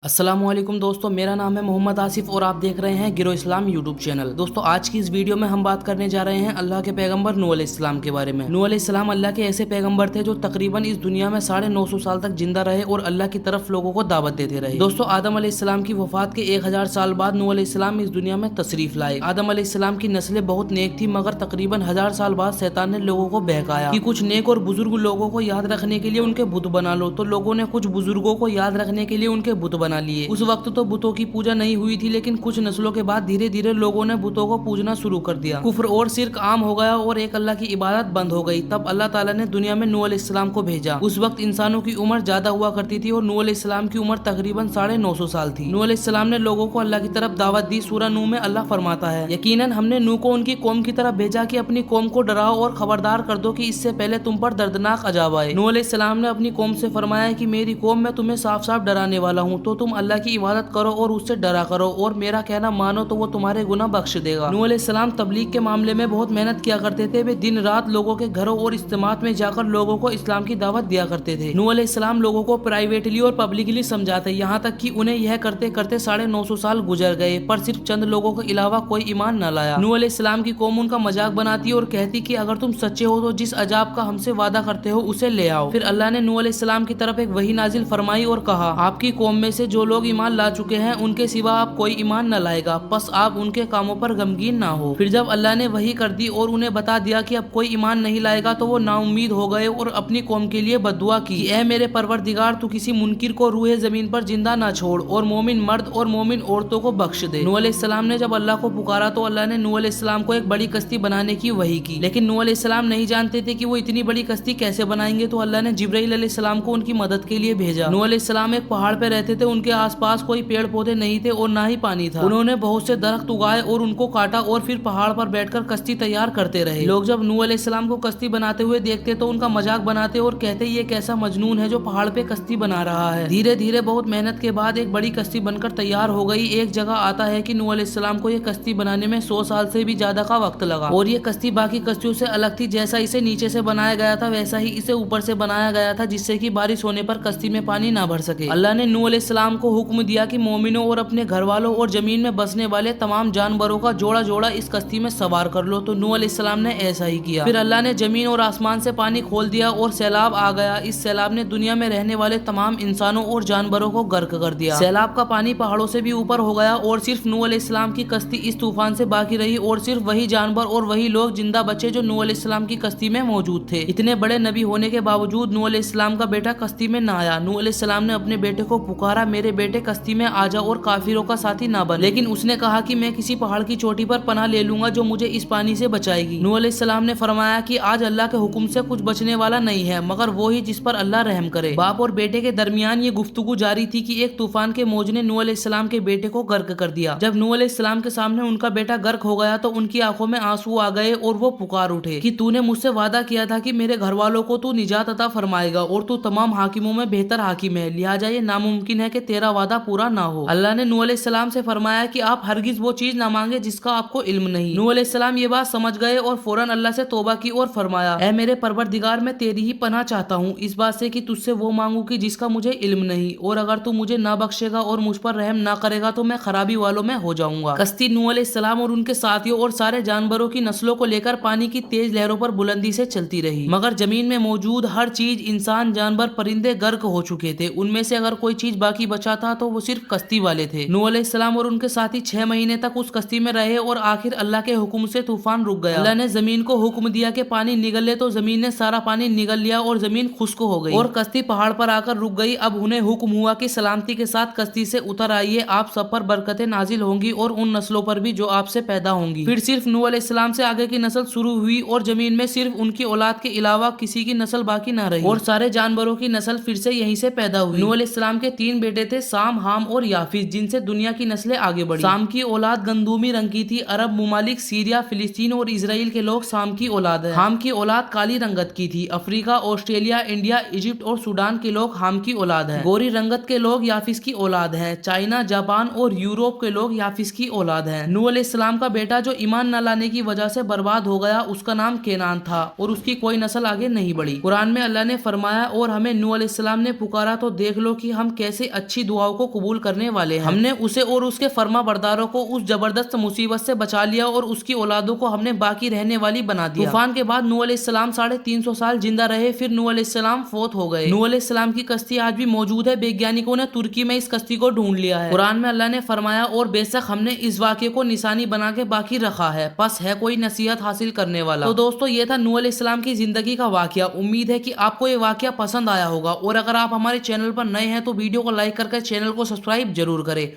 अस्सलाम वालेकुम दोस्तों, मेरा नाम है मोहम्मद आसिफ और आप देख रहे हैं गिरो इस्लाम यूट्यूब चैनल। दोस्तों, आज की इस वीडियो में हम बात करने जा रहे हैं अल्लाह के पैगंबर नूह अलैहिस्सलाम के बारे में। नूह अलैहिस्सलाम अल्लाह के ऐसे पैगंबर थे जो तकरीबन इस दुनिया में 950 साल तक जिंदा रहे और अल्लाह की तरफ लोगों को दावत देते रहे। दोस्तों, आदम अलैहिस्सलाम की वफात के 1000 साल बाद नूह अलैहिस्सलाम इस दुनिया में तशरीफ लाए। आदम अलैहिस्सलाम की नस्लें बहुत नेक थी, मगर तकरीबन 1000 साल बाद शैतान ने लोगों को बहकाया कि कुछ नेक और बुजुर्ग लोगों को याद रखने के लिए उनके बुत बना लो। तो लोगों ने कुछ बुजुर्गों को याद रखने के लिए उनके बुत बना लिए। उस वक्त तो बुतों की पूजा नहीं हुई थी, लेकिन कुछ नस्लों के बाद धीरे धीरे लोगों ने बुतों को पूजना शुरू कर दिया। कुफ्र और शिर्क आम हो गया और एक अल्लाह की इबादत बंद हो गई। तब अल्लाह ताला ने दुनिया में नूह अलैहिस्सलाम को भेजा। उस वक्त इंसानों की उम्र ज्यादा हुआ करती थी और नूह अलैहिस्सलाम की उम्र तकरीबन 950 साल थी। नूह अलैहिस्सलाम ने लोगों को अल्लाह की तरफ दावत दी। सूरह नूह में अल्लाह फरमाता है, यकीनन हमने नूह को उनकी कौम की तरफ भेजा कि अपनी कौम को डराओ और खबरदार कर दो कि इससे पहले तुम पर दर्दनाक अजाब आए। नूह अलैहिस्सलाम ने अपनी कौम से फरमाया कि मेरी कौम, मैं तुम्हें साफ साफ डराने वाला हूँ, तो तुम अल्लाह की इबादत करो और उससे डरा करो और मेरा कहना मानो तो वो तुम्हारे गुनाह बख्श देगा। नूह अलैहिस्सलाम तबलीग के मामले में बहुत मेहनत किया करते थे। वे दिन रात लोगों के घरों और इज्तिमात में जाकर लोगों को इस्लाम की दावत दिया करते थे। नूह अलैहिस्सलाम लोगों को प्राइवेटली और पब्लिकली समझाते, यहाँ तक कि उन्हें यह करते करते 950 साल गुजर गए, पर सिर्फ चंद लोगों के अलावा कोई ईमान न लाया। नूह अलैहिस्सलाम की कौम उनका मजाक बनाती और कहती कि अगर तुम सच्चे हो तो जिस अजाब का हमसे वादा करते हो उसे ले आओ। फिर अल्लाह ने नूह अलैहिस्सलाम की तरफ एक वही नाजिल फरमाई और कहा, आपकी कौम में से जो लोग ईमान ला चुके हैं उनके सिवा आप कोई ईमान न लाएगा, बस आप उनके कामों पर गमगीन ना हो। फिर जब अल्लाह ने वही कर दी और उन्हें बता दिया कि अब कोई ईमान नहीं लाएगा, तो वो नाउम्मीद हो गए और अपनी कौम के लिए बद्दुआ की, ऐ मेरे परवरदिगार, तू किसी मुनकिर को रूहे जमीन पर जिंदा ना छोड़ और मोमिन मर्द और मोमिन औरतों को बख्श दे। नूह अलैहिस्सलाम ने जब अल्लाह को पुकारा तो अल्लाह ने नूह अलैहिस्सलाम को एक बड़ी कश्ती बनाने की वही की, लेकिन नूह अलैहिस्सलाम नहीं जानते थे कि वो इतनी बड़ी कश्ती कैसे बनाएंगे। तो अल्लाह ने जिब्राइल अलैहिस्सलाम को उनकी मदद के लिए भेजा। नूह अलैहिस्सलाम एक पहाड़ पे रहते थे, उनके आसपास कोई पेड़ पौधे नहीं थे और ना ही पानी था। उन्होंने बहुत से दरख्त उगाए और उनको काटा और फिर पहाड़ पर बैठकर कश्ती तैयार करते रहे। लोग जब नूह अलैहिस्सलाम को कश्ती बनाते हुए देखते तो उनका मजाक बनाते और कहते, ये कैसा मजनून है जो पहाड़ पे कश्ती बना रहा है। धीरे धीरे बहुत मेहनत के बाद एक बड़ी कश्ती बनकर तैयार हो गई। एक जगह आता है कि नूह अलैहिस्सलाम को ये कश्ती बनाने में 100 साल से भी ज्यादा का वक्त लगा और ये कश्ती बाकी कश्तियों से अलग थी। जैसा इसे नीचे से बनाया गया था वैसा ही इसे ऊपर से बनाया गया था, जिससे कि बारिश होने पर कश्ती में पानी ना भर सके। अल्लाह ने नूह अलैहिस्सलाम को हुक्म दिया कि मोमिनों और अपने घर वालों और जमीन में बसने वाले तमाम जानवरों का जोड़ा जोड़ा इस कश्ती में सवार कर लो। तो नूह अलैहिस्सलाम ने ऐसा ही किया। फिर अल्लाह ने जमीन और आसमान से पानी खोल दिया और सैलाब आ गया। इस सैलाब ने दुनिया में रहने वाले तमाम इंसानों और जानवरों को गर्क कर दिया। सैलाब का पानी पहाड़ों से भी ऊपर हो गया और सिर्फ नूह अलैहिस्सलाम की कश्ती इस तूफान से बाकी रही और सिर्फ वही जानवर और वही लोग जिंदा बचे जो नूह अलैहिस्सलाम की कश्ती में मौजूद थे। इतने बड़े नबी होने के बावजूद नूह अलैहिस्सलाम का बेटा कश्ती में न आया। नूह अलैहिस्सलाम ने अपने बेटे को पुकारा, मेरे बेटे कश्ती में आ जा और काफिरों का साथी ना बन, लेकिन उसने कहा कि मैं किसी पहाड़ की चोटी पर पनाह ले लूंगा जो मुझे इस पानी से बचाएगी। नूह अलैहिस्सलाम ने फरमाया कि आज अल्लाह के हुक्म से कुछ बचने वाला नहीं है मगर वो ही जिस पर अल्लाह रहम करे। बाप और बेटे के दरमियान ये गुफ्तगू जारी थी कि एक तूफान के मौज ने नूह अलैहिस्सलाम के बेटे को गर्क कर दिया। जब नूह अलैहिस्सलाम के सामने उनका बेटा गर्क हो गया तो उनकी आंखों में आंसू आ गए और वो पुकार उठे कि तूने मुझसे वादा किया था कि मेरे घर वालों को तू निजात अता फरमाएगा और तू तमाम हाकिमों में बेहतर हाकिम है, लिहाजा ये नामुमकिन है कि तेरा वादा पूरा ना हो। अल्लाह ने नूह अलैहिस्सलाम से फरमाया कि आप हरगिज वो चीज ना मांगे जिसका आपको इल्म नहीं। नूह अलैहिस्सलाम ये बात समझ गए और फौरन अल्लाह से तौबा की और फरमाया, ऐ मेरे परवरदिगार, मैं तेरी ही पनाह चाहता हूँ इस बात से कि तुझसे वो मांगू कि जिसका मुझे इल्म नहीं, और अगर तू मुझे ना बख्शेगा और मुझ पर रहम ना करेगा तो मैं खराबी वालों में हो जाऊंगा। कश्ती नूह अलैहिस्सलाम और उनके साथियों और सारे जानवरों की नस्लों को लेकर पानी की तेज लहरों पर बुलंदी से चलती रही, मगर जमीन में मौजूद हर चीज, इंसान, जानवर, परिंदे गर्क हो चुके थे। उनमें से अगर कोई चीज बाकी बचा था तो वो सिर्फ कश्ती वाले थे। नूह अलैहिस्सलाम और उनके साथी 6 महीने तक उस कश्ती में रहे और आखिर अल्लाह के हुक्म से तूफान रुक गया। अल्लाह ने जमीन को हुक्म दिया कि पानी निगल ले, तो जमीन ने सारा पानी निगल लिया और जमीन खुश्क हो गई और कश्ती पहाड़ पर आकर रुक गई। अब उन्हें हुक्म हुआ कि सलामती के साथ कश्ती से उतर आइए, आप सब पर बरकतें नाजिल होंगी और उन नस्लों पर भी जो आपसे पैदा होंगी। फिर सिर्फ नूह अलैहिस्सलाम से आगे की नस्ल शुरू हुई और जमीन में सिर्फ उनकी औलाद के अलावा किसी की नस्ल बाकी न रही और सारे जानवरों की नस्ल फिर से यहीं से पैदा हुई। नूह अलैहिस्सलाम के 3 बेटे थे, साम, हाम और याफिस, जिनसे दुनिया की नस्लें आगे बढ़ी। साम की औलाद गंदूमी रंग की थी। अरब मुमालिक, सीरिया, फिलिस्तीन और इजराइल के लोग साम की औलाद है। हाम की औलाद काली रंगत की थी। अफ्रीका, ऑस्ट्रेलिया, इंडिया, इजिप्ट और सूडान के लोग हाम की औलाद है। गोरी रंगत के लोग याफिस की औलाद है। चाइना, जापान और यूरोप के लोग याफिस की औलाद है। नूह अलैहिस्सलाम का बेटा जो ईमान न लाने की वजह से बर्बाद हो गया, उसका नाम केनान था और उसकी कोई नस्ल आगे नहीं बढ़ी। कुरान में अल्लाह ने फरमाया, और हमें नूह अलैहिस्सलाम ने पुकारा तो देख लो कि हम कैसे अच्छी दुआओं को कबूल करने वाले हैं। हमने उसे और उसके फर्मा बरदारों को उस जबरदस्त मुसीबत से बचा लिया और उसकी औलादों को हमने बाकी रहने वाली बना दिया। तूफान के बाद नूह अलैहिस्सलाम 350 साल जिंदा रहे, फिर नूह अलैहिस्सलाम फौत हो गए। नूह अलैहिस्सलाम की कश्ती आज भी मौजूद है। वैज्ञानिकों ने तुर्की में इस कश्ती को ढूंढ लिया है। कुरान में अल्लाह ने फरमाया, और बेशक हमने इस वाक़े को निशानी बना के बाकी रखा है, बस है कोई नसीहत हासिल करने वाला। तो दोस्तों ये था नूह अलैहिस्सलाम की जिंदगी का वाक़या। उम्मीद है कि आपको ये वाक़या पसंद आया होगा, और अगर आप हमारे चैनल पर नए हैं तो वीडियो को लाइक करके चैनल को सब्सक्राइब जरूर करें।